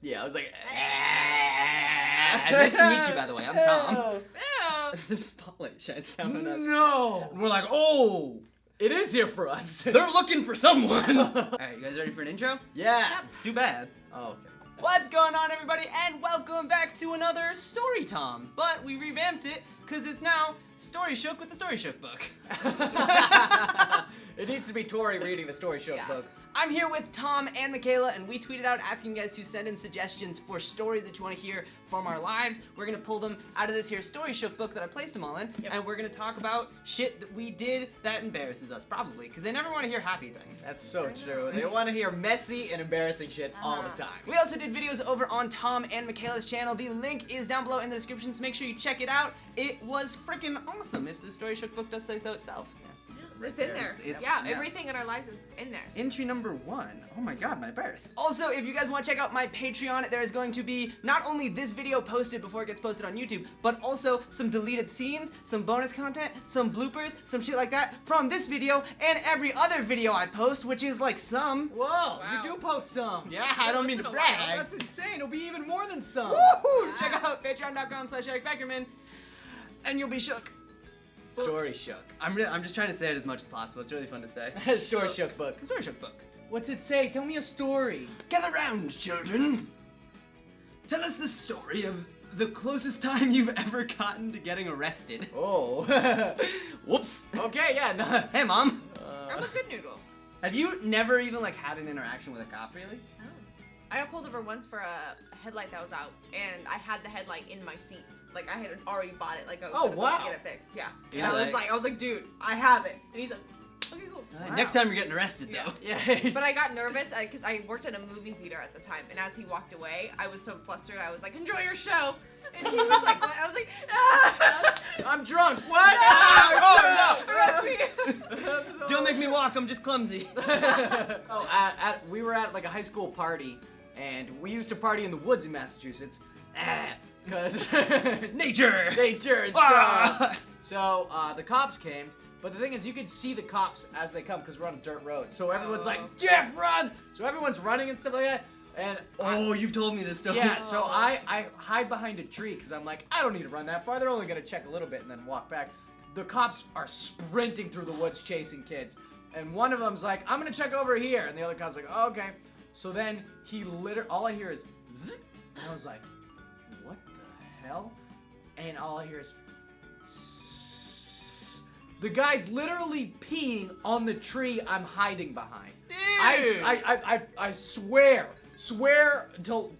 Yeah, I was like, Nice to meet you, by the way. I'm Tom. The spotlight shines down on us. No! And we're like, oh, It is here for us. they're looking for someone. Alright, you guys ready for an intro? Yeah. Too bad. Oh, okay. What's going on, everybody, and welcome back to another Story Tom. But we revamped it because it's now Storyshook with the Storyshook book. It needs to be Tori reading the Storyshook book. I'm here with Tom and Michaela, and we tweeted out asking you guys to send in suggestions for stories that you want to hear from our lives. We're going to pull them out of this here Storyshook book that I placed them all in, and we're going to talk about shit that we did that embarrasses us, probably, because they never want to hear happy things. That's so true. They want to hear messy and embarrassing shit all the time. We also did videos over on Tom and Michaela's channel. The link is down below in the description, so make sure you check it out. It was freaking awesome, if the Storyshook book does say so itself. It's in there. Yeah. Everything in our lives is in there. Entry number 1. Oh my god, my birth. Also, if you guys want to check out my Patreon, there is going to be not only this video posted before it gets posted on YouTube, but also some deleted scenes, some bonus content, some bloopers, some shit like that from this video and every other video I post, which is like some. Whoa, Wow. you do post some. Yeah, I don't mean to once in a while. brag. That's insane. It'll be even more than some. Woohoo! Check out patreon.com/EricBeckerman, and you'll be shook. Storyshook. I'm just trying to say it as much as possible. It's really fun to say. Storyshook book. The Storyshook book. What's it say? Tell me a story. Gather round, children. Tell us the story of the closest time you've ever gotten to getting arrested. Oh. Whoops. Okay, yeah. No. Hey, Mom. I'm a good noodle. Have you never even like had an interaction with a cop, really? I got pulled over once for a headlight that was out, and I had the headlight in my seat. Like I had already bought it. Like I was Oh, gonna wow. go get it fixed. Yeah. He's And I was like, dude, I have it. And he's like, okay, cool. Wow. Next time you're getting arrested, Yeah. though. Yeah. But I got nervous because I worked at a movie theater at the time, and as he walked away, I was so flustered. I was like, enjoy your show. And he was like, what? I was like, ah! I'm drunk. What? Oh, no. Arrest me. Don't make me walk. I'm just clumsy. Oh, we were at like a high school party, and we used to party in the woods in Massachusetts. Because Nature. nature and Ah. stuff. So the cops came, but the thing is, you could see the cops as they come because we're on a dirt road. So everyone's like, Jeff, run! So everyone's running and stuff like that. And You've told me this story. yeah, so I hide behind a tree because I'm like, I don't need to run that far. They're only gonna check a little bit and then walk back. The cops are sprinting through the woods chasing kids, and one of them's like, I'm gonna check over here, and the other cop's like, oh, okay. So then he all I hear is zzz, and I was like, what the hell? And all I hear is sss. The guy's literally peeing on the tree I'm hiding behind. I swear until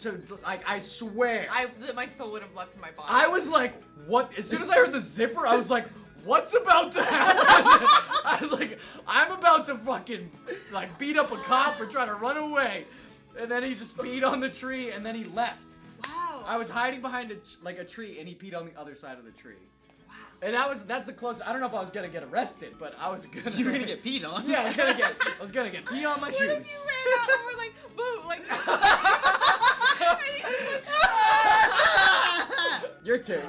like I swear. My soul would have left my body. I was like, what? As soon as I heard the zipper, I was like, what's about to happen? I was like, I'm about to fucking like beat up a cop for trying to run away. And then he just peed on the tree and then he left. Wow. I was hiding behind a tree and he peed on the other side of the tree. Wow. And that's the closest. I don't know if I was gonna get arrested, but I was gonna. You were gonna get peed on. Yeah, I was gonna get pee on my What shoes. if you ran out and were like, boo, like Your turn.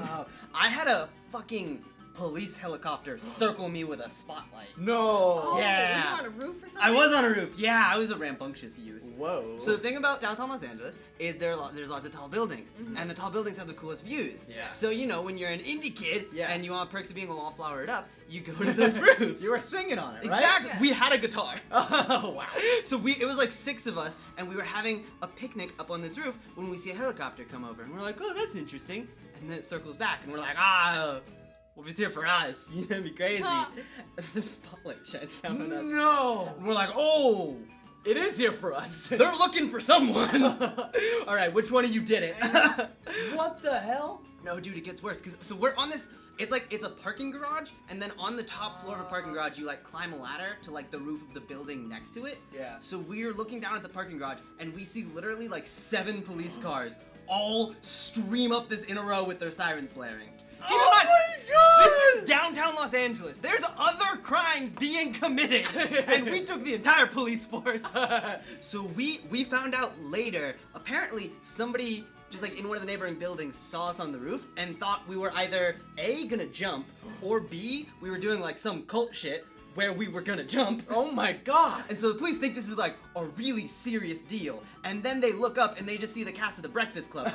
I had a fucking police helicopter circle me with a spotlight. No. Oh, Yeah. Were you on a roof or something? I was on a roof. Yeah, I was a rambunctious youth. Whoa. So the thing about downtown Los Angeles is there's lots of tall buildings, and the tall buildings have the coolest views. Yeah. So you know when you're an indie kid Yeah. and you want perks of being all flowered up, you go to those roofs. You were singing on it, right? Exactly. Yeah. We had a guitar. Oh wow. So it was like 6 of us, and we were having a picnic up on this roof when we see a helicopter come over, and we're like, oh, that's interesting. And then it circles back, and we're like, well, if it's here for us, that'd be crazy. Huh. And the spotlight shines down on us. No. And we're like, oh, It is here for us. they're looking for someone. All right, which one of you did it? What the hell? No, dude, it gets worse. So we're on this. It's a parking garage, and then on the top floor of a parking garage, you like climb a ladder to like the roof of the building next to it. Yeah. So we're looking down at the parking garage, and we see literally like 7 police cars all stream up this in a row with their sirens blaring. Keep in mind, this is downtown Los Angeles. There's other crimes being committed, and we took the entire police force. So we found out later, apparently somebody just like in one of the neighboring buildings saw us on the roof and thought we were either A, gonna jump, or B, we were doing like some cult shit, where we were gonna jump. Oh my god. And so the police think this is like a really serious deal. And then they look up and they just see the cast of the Breakfast Club.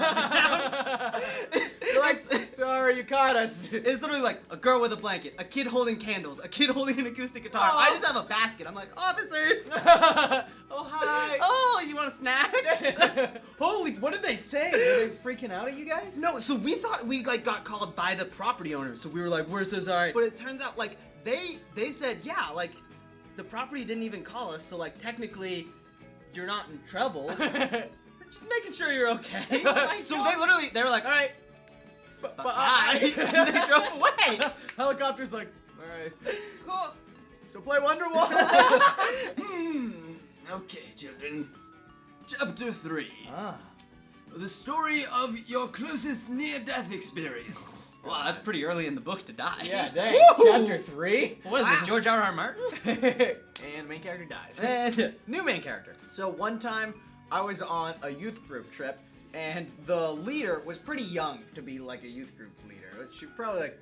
You're like, sorry, you caught us. It's literally like a girl with a blanket, a kid holding candles, a kid holding an acoustic guitar. Oh. I just have a basket. I'm like, officers. Oh, hi. Oh, you want snacks? Holy, what did they say? Were they freaking out at you guys? No, so we thought we like got called by the property owner. So we were like, we're so sorry. But it turns out like they said, yeah, like the property didn't even call us. So like technically, you're not in trouble. We're just making sure you're okay. my So God. they were like, all right, Bye. bye. And they drove away. Helicopter's like, alright. Cool. So play Wonderwall. Okay, children. Chapter 3. Ah. The story of your closest near-death experience. Wow, that's pretty early in the book to die. Yeah, dang. Woo! Chapter 3. What is this, George R.R. Martin? And the main character dies. And New main character. So one time I was on a youth group trip, and the leader was pretty young to be like a youth group leader. She was probably like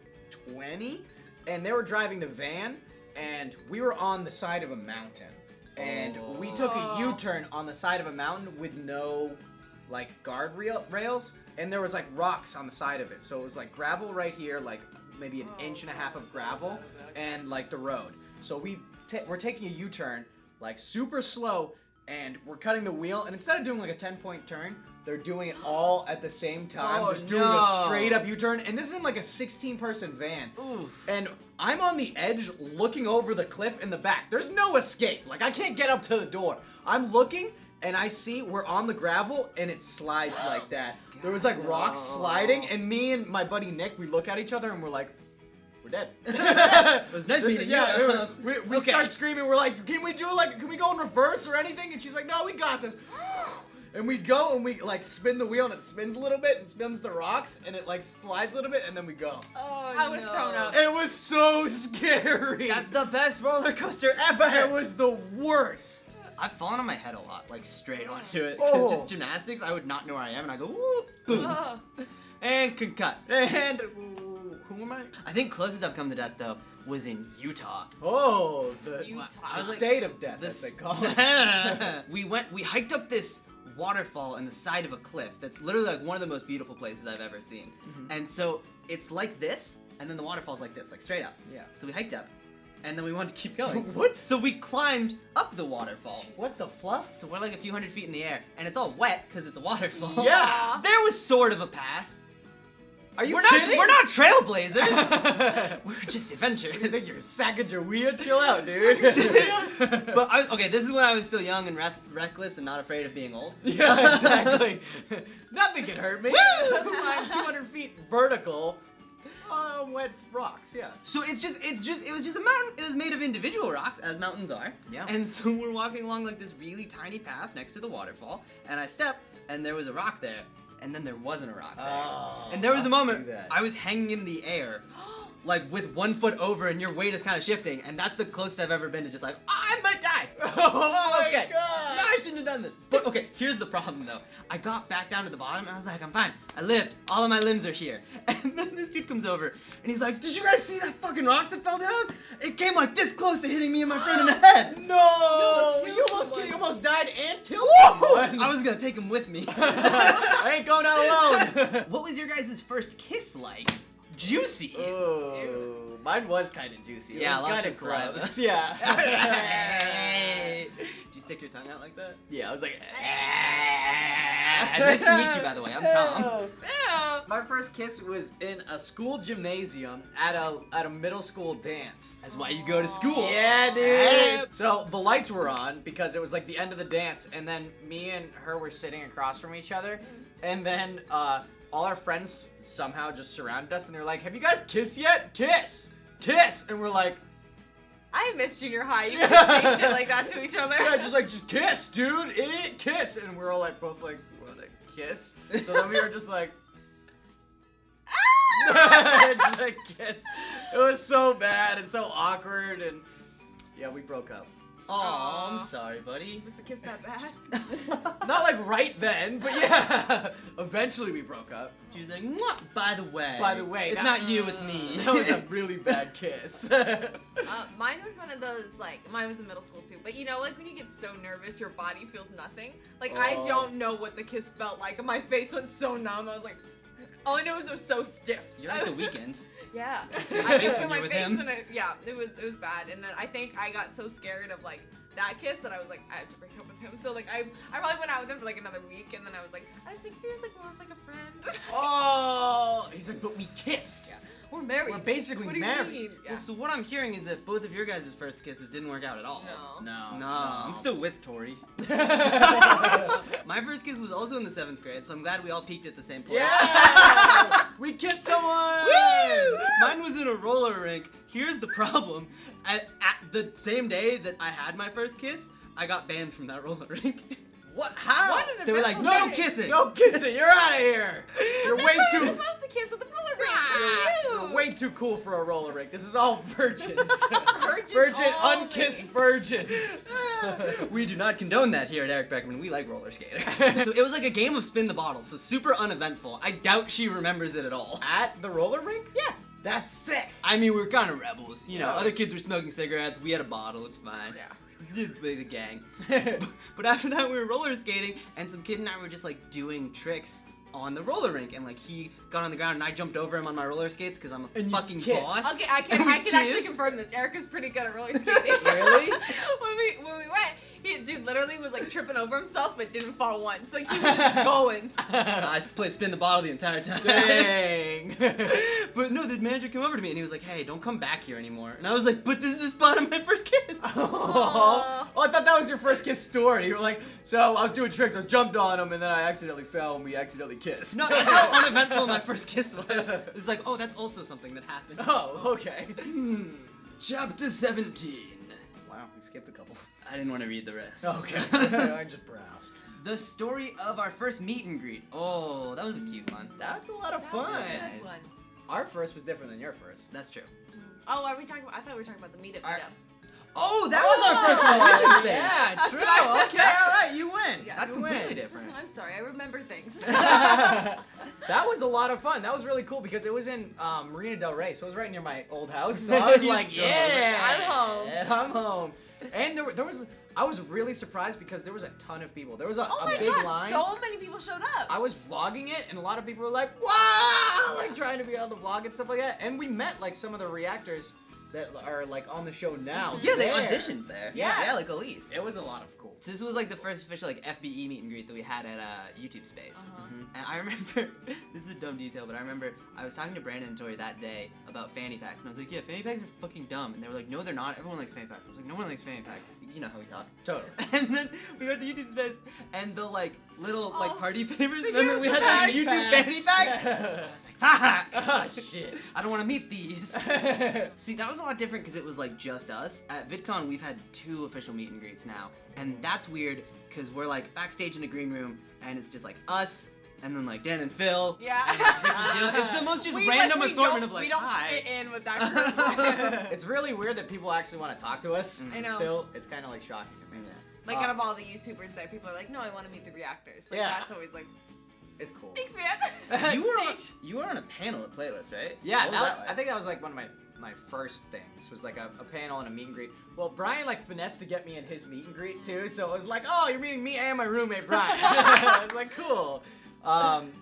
20, and they were driving the van, and we were on the side of a mountain, and we took a Aw. U-turn on the side of a mountain with no like rails, and there was like rocks on the side of it. So it was like gravel right here, like maybe an inch and a half of gravel, and like the road. So we're taking a U-turn, like super slow, and we're cutting the wheel, and instead of doing like a 10-point turn, they're doing it all at the same time, Oh, just doing no. a straight up U-turn. And this is in like a 16-person van. Ooh. And I'm on the edge looking over the cliff in the back. There's no escape. Like, I can't get up to the door. I'm looking, and I see we're on the gravel, and it slides like that. There was like rocks sliding, and me and my buddy Nick, we look at each other, and we're like, we're dead. It was nice meeting you. Yeah, we Okay. start screaming. We're like, can we go in reverse or anything? And she's like, no, we got this. And we go and we like spin the wheel, and it spins a little bit and spins the rocks, and it like slides a little bit, and then we go. Oh, I would've thrown up. It was so scary. That's the best roller coaster ever. It was the worst. I've fallen on my head a lot, like straight onto it. Oh. Just gymnastics, I would not know where I am, and I go, woo, boom, Ugh. and concussed. And who am I? I think closest I've come to death though was in Utah. Oh, the Utah. I was like, state of death, as they call it. we hiked up this waterfall on the side of a cliff that's literally like one of the most beautiful places I've ever seen. And so it's like this, and then the waterfall's like this, like straight up. Yeah. So we hiked up, and then we wanted to keep going. What? So we climbed up the waterfall. What the fluff? So we're like a few hundred feet in the air, and it's all wet because it's a waterfall. Yeah. There was sort of a path. Are you we're kidding? Not, we're not trailblazers. We're just adventurers. You think you're Sacagawea? Chill out, dude. But okay, this is when I was still young and reckless and not afraid of being old. Yeah, exactly. Nothing can hurt me. Woo! Climb 200 feet vertical on wet rocks. Yeah. So it was just a mountain. It was made of individual rocks, as mountains are. Yeah. And so we're walking along like this really tiny path next to the waterfall, and I stepped, and there was a rock there, and then there wasn't a rock there. Oh, and there was a let's moment do that. I was hanging in the air, like with 1 foot over, and your weight is kind of shifting, and that's the closest I've ever been to just like, I might die. Oh my okay. God. No, I shouldn't have done this. But okay, here's the problem though. I got back down to the bottom, and I was like, I'm fine. I lived. All of my limbs are here. And then this dude comes over, and he's like, did you guys see that fucking rock that fell down? It came like this close to hitting me and my friend in the head. No! You You almost almost, killed you almost died and killed Woo! someone. I was gonna take him with me. I ain't going out alone. What was your guys' first kiss like? Juicy. Oh, mine was kind of juicy. It Yeah, was lots kind of of saliva. gross. Yeah. Hey. Did you stick your tongue out like that? Yeah, I was like. Nice to meet you, by the way. I'm Tom. Ew. My first kiss was in a school gymnasium at a middle school dance. That's why you go to school. Yeah, dude. Hey. So the lights were on because it was like the end of the dance, and then me and her were sitting across from each other, and then all our friends somehow just surrounded us, and they're like, "Have you guys kissed yet? Kiss, kiss!" And we're like, I missed junior high. You just say shit like that to each other. "Yeah, just kiss, dude, idiot, kiss!" And we're all like, both like, "What a kiss?" So then we were just like. Just like kiss. It was so bad and so awkward, and yeah, we broke up. Oh, I'm sorry, buddy. Was the kiss that bad? Not like right then, but yeah. Eventually we broke up. She was like, "Mwah, by the way. By the way, It's that- not you, it's me. That was a really bad kiss. Mine was one of those, like, mine was in middle school too. But you know, like when you get so nervous, your body feels nothing. Like, I Oh. don't know what the kiss felt like. My face went so numb. I was like, all I know is it was so stiff. You're like The Weeknd. Yeah. Your I face just when put my you're with face him. in it. Yeah, it was bad. And then I think I got so scared of like that kiss that I was like, I have to break up with him. So like I probably went out with him for like another week, and then I was like, I just think he was like more of like a friend. Oh, he's like, but we kissed. Yeah. We're married. We're basically what do married. You mean? Yeah. Well, so what I'm hearing is that both of your guys' first kisses didn't work out at all. No. No, I'm still with Tori. My first kiss was also in the 7th grade, so I'm glad we all peaked at the same place. Yeah! We kissed someone! Woo! Mine was in a roller rink. Here's the problem. At the same day that I had my first kiss, I got banned from that roller rink. What? How? What an They were like, eventful no day. kissing. No kissing. You're out of here. You're That's way how too. you're supposed to kiss at the roller rink. Ah, That's cute. You're way too cool for a roller rink. This is all virgins. Virgins Virgin, only. unkissed virgins. We do not condone that here at Eric Beckerman. We like roller skaters. So it was like a game of spin the bottle, so super uneventful. I doubt she remembers it at all. At the roller rink? Yeah. That's sick. I mean, we were kind of rebels. You know, Yes. other kids were smoking cigarettes. We had a bottle. It's fine. Yeah. We did play the gang. But after that, we were roller skating, and some kid and I were just like doing tricks on the roller rink, and like he got on the ground, and I jumped over him on my roller skates because I'm a And you fucking kissed. boss. Okay, I can And we actually kissed. confirm this. Erica's pretty good at roller skating. Really? when we went, dude literally was like tripping over himself but didn't fall once. Like he was just going. I played spin the bottle the entire time. Dang. But no, the manager came over to me and he was like, "Hey, don't come back here anymore." And I was like, "But this is the spot of my first kiss." Oh, I thought that was your first kiss story. You were like, so I was doing tricks, I jumped on him, and then I accidentally fell, and we accidentally kissed. No, that's how uneventful my first kiss was. It's like, oh, that's also something that happened. Oh, okay. Chapter 17. Wow, we skipped a couple. I didn't want to read the rest. Okay. I just browsed. The story of our first meet and greet. Oh, that was a cute one. That's a lot of That was fun. a Nice. good one. Our first was different than your first. That's true. Oh, are we talking about? I thought we were talking about the meetup. Our- Oh, that was our first audition stage. Yeah, That's true. what I- Okay, all right, you win. Yeah. That's You win. completely different. I'm sorry, I remember things. That was a lot of fun. That was really cool because it was in Marina Del Rey, so it was right near my old house. So I was You like, still have yeah, I'm home. I'm home. And there was, I was really surprised because there was a ton of people. There was a Oh my big god, line. so many people showed up. I was vlogging it, and a lot of people were like, wow, like trying to be on the vlog and stuff like that. And we met like some of the reactors that are like on the show now. Yeah, they there. auditioned there. Yes. Yeah, like Elise. It was a lot of cool. So this was like the first official like FBE meet and greet that we had at YouTube Space. Uh-huh. And I remember, this is a dumb detail, but I remember I was talking to Brandon and Tori that day about fanny packs, and I was like, yeah, fanny packs are fucking dumb. And they were like, no, they're not. Everyone likes fanny packs. I was like, no one likes fanny packs. You know how we talk. Totally. And then we went to YouTube Space, and the like little Oh, like party favors. they Remember gave we us had the like fanny YouTube fanny packs. I was like, fuck. Oh, shit. I don't want to meet these. See, that was a lot different because it was like just us. At VidCon, we've had 2 official meet and greets now, and that's weird because we're like backstage in a green room, and it's just like us, and then like Dan and Phil. Yeah. You know, it's the most just We, random we assortment don't- of like, we don't hi. fit in with that group. It's really weird that people actually want to talk to us. I know. Still, it's kind of like shocking to me. Yeah. Like out of all the YouTubers there, people are like, no, I want to meet the reactors. Like Yeah. that's always like, It's cool. thanks, man. You were on a panel at Playlist, right? Yeah, What was that I like? think that was like one of my first things was like a panel and a meet and greet. Well, Brian like finessed to get me in his meet and greet too, so it was like, oh, you're meeting me and my roommate Brian. I was like, cool.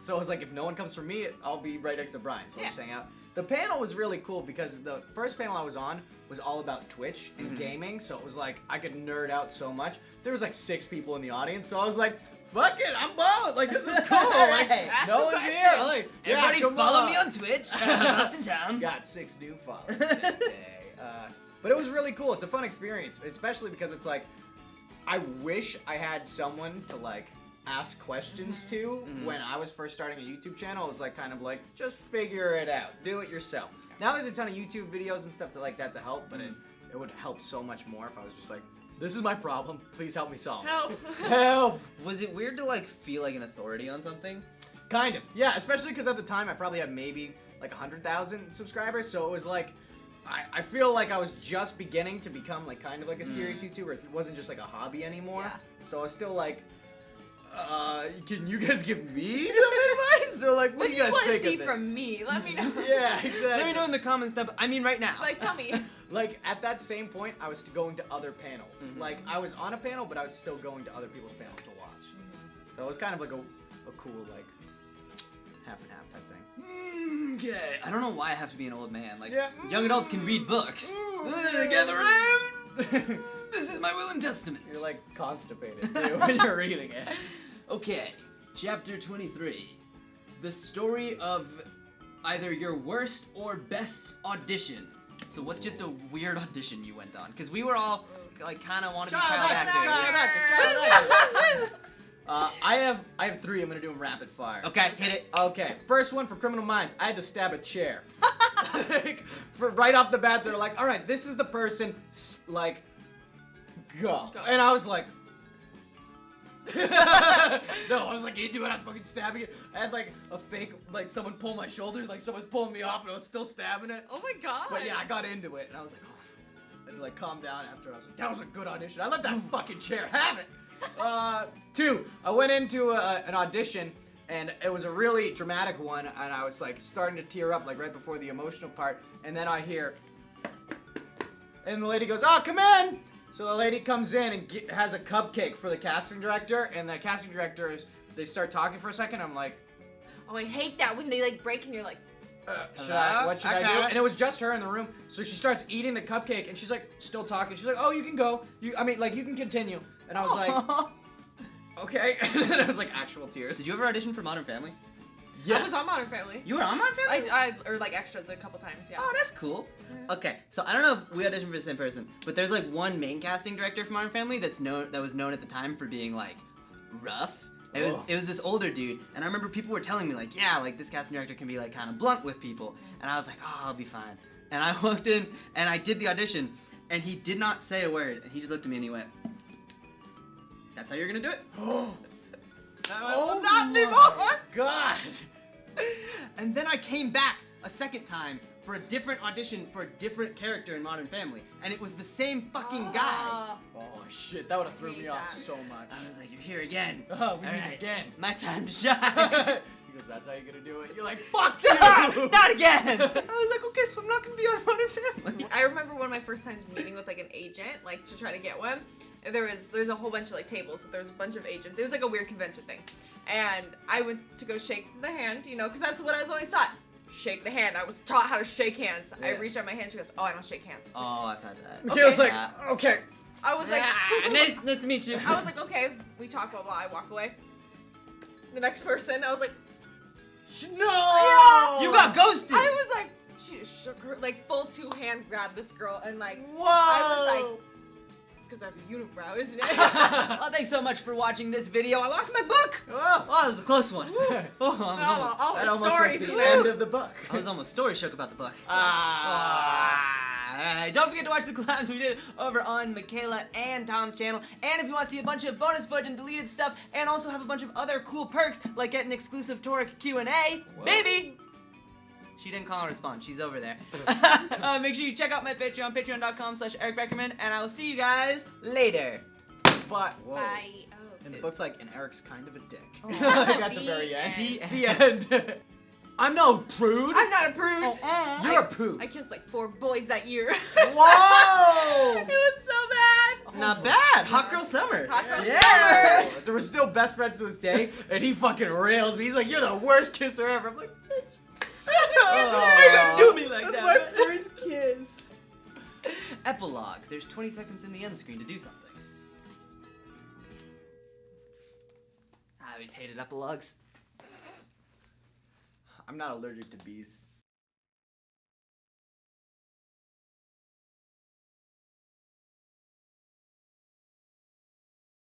So it was like, if no one comes for me, I'll be right next to Brian, so we'll Yeah. just hang out. The panel was really cool because the first panel I was on was all about Twitch and gaming, so it was like I could nerd out so much. There was like 6 people in the audience, so I was like, fuck it, I'm both. Like, this is cool. Like, Ask no some one's here. questions. Like, Everybody come follow me on Twitch. Us in town. Got 6 new followers that day. But it was really cool. It's a fun experience, especially because it's like, I wish I had someone to like ask questions to when I was first starting a YouTube channel. It was like kind of like, just figure it out, do it yourself. Now there's a ton of YouTube videos and stuff like that to help, but it would help so much more if I was just like, this is my problem, please help me solve it. Help. Help! Was it weird to like feel like an authority on something? Kind of, yeah, especially because at the time I probably had maybe like 100,000 subscribers, so it was like, I feel like I was just beginning to become like kind of like a serious YouTuber. It wasn't just like a hobby anymore. Yeah. So I was still like, can you guys give me some advice? Or like, What do do you you guys want to think see of it? from me? Let me know. Yeah, exactly. Let me know in the comments. I mean, right now. Like, tell me. Like at that same point, I was going to other panels. Like I was on a panel, but I was still going to other people's panels to watch. So it was kind of like a cool like half and half type thing. Okay. I don't know why I have to be an old man. Like, Yeah. young adults can read books. Gather around. This is my will and testament. You're like constipated too when you're reading it. Okay, chapter 23. The story of either your worst or best audition. So what's just a weird audition you went on? Because we were all like kind of want to be child actors. I have 3. I'm gonna do them rapid fire. Okay, hit it. Okay, first one for Criminal Minds. I had to stab a chair. Like, right off the bat, they're like, "All right, this is the person. Like, go." And I was like, no, I was like, you do it. I was fucking stabbing it. I had like a fake, like someone pull my shoulder, like someone's pulling me off, and I was still stabbing it. Oh my god. But yeah, I got into it, and I was like, oh. And like calm down after. I was like, that was a good audition. I let that fucking chair have it. 2, I went into an audition, and it was a really dramatic one, and I was like starting to tear up like right before the emotional part, and then I hear, and the lady goes, "Oh, come in." So the lady comes in and has a cupcake for the casting director, and the casting director they start talking for a second. I'm like, Oh, I hate that when they like break and you're like, what should I do? And it was just her in the room. So she starts eating the cupcake, and she's like still talking. She's like, "Oh, you can go. You can continue." And I was like, okay. And then it was like actual tears. Did you ever audition for Modern Family? Yes. I was on Modern Family. You were on Modern Family? Or like extras a couple times, yeah. Oh, that's cool. Okay, so I don't know if we auditioned for the same person, but there's like one main casting director for Modern Family that was known at the time for being like rough. It was this older dude, and I remember people were telling me like, yeah, like this casting director can be like kind of blunt with people, and I was like, oh, I'll be fine. And I walked in and I did the audition, and he did not say a word, and he just looked at me and he went, "That's how you're gonna do it." Oh, not my anymore. God. And then I came back a second time for a different audition for a different character in Modern Family, and it was the same fucking guy. Oh shit, that would have threw hate me off that. so much. I was like, "You're here again." Oh, we All meet right, again. My time to shine. He goes, "That's how you're gonna do it." You're like, "Fuck you!" Not again. I was like, "Okay, so I'm not gonna be on Modern Family." I remember one of my first times meeting with like an agent, like to try to get one. And there's a whole bunch of like tables, so there's a bunch of agents. It was like a weird convention thing. And I went to go shake the hand, you know, because that's what I was always taught. Shake the hand. I was taught how to shake hands. I Yeah. reached out my hand. She goes, "Oh, I don't shake hands." I was Oh, I've had that. Michaela's like, Yeah. "Okay." I was like, Nice to meet you. I was like, okay. We talk, blah blah. I walk away. The next person, I was like, No. Yeah. You got ghosted. I was like, she just shook her like full 2-hand grabbed this girl and like, Whoa. I was like, it's because I have a unibrow, isn't it? Well, thanks so much for watching this video. I lost my book. Oh. Oh, that was a close one. Oh, I was all almost, our That almost stories. was the Woo. end of the book. I was almost story shook about the book. Ah. Don't forget to watch the collabs we did over on Michaela and Tom's channel. And if you want to see a bunch of bonus footage and deleted stuff, and also have a bunch of other cool perks, like get an exclusive Toric Q&A, baby! She didn't call and respond. She's over there. Make sure you check out my Patreon, patreon.com/Eric Beckerman, and I will see you guys later. But whoa. Bye. Oh. And the book's like, and Eric's kind of a dick. Oh. Like at the The very end. end. The end. I'm no prude. I'm not a prude. You're a prude. I kissed like 4 boys that year. Whoa! It was so bad. Not bad. Hot girl summer. Hot girl Yeah. summer. So we're still best friends to this day, and he fucking rails me. He's like, "You're the worst kisser ever." I'm like, "Bitch, Why you gonna do me like that's that? my first kiss." Epilogue. There's 20 seconds in the end screen to do something. I always hated epilogues. I'm not allergic to bees.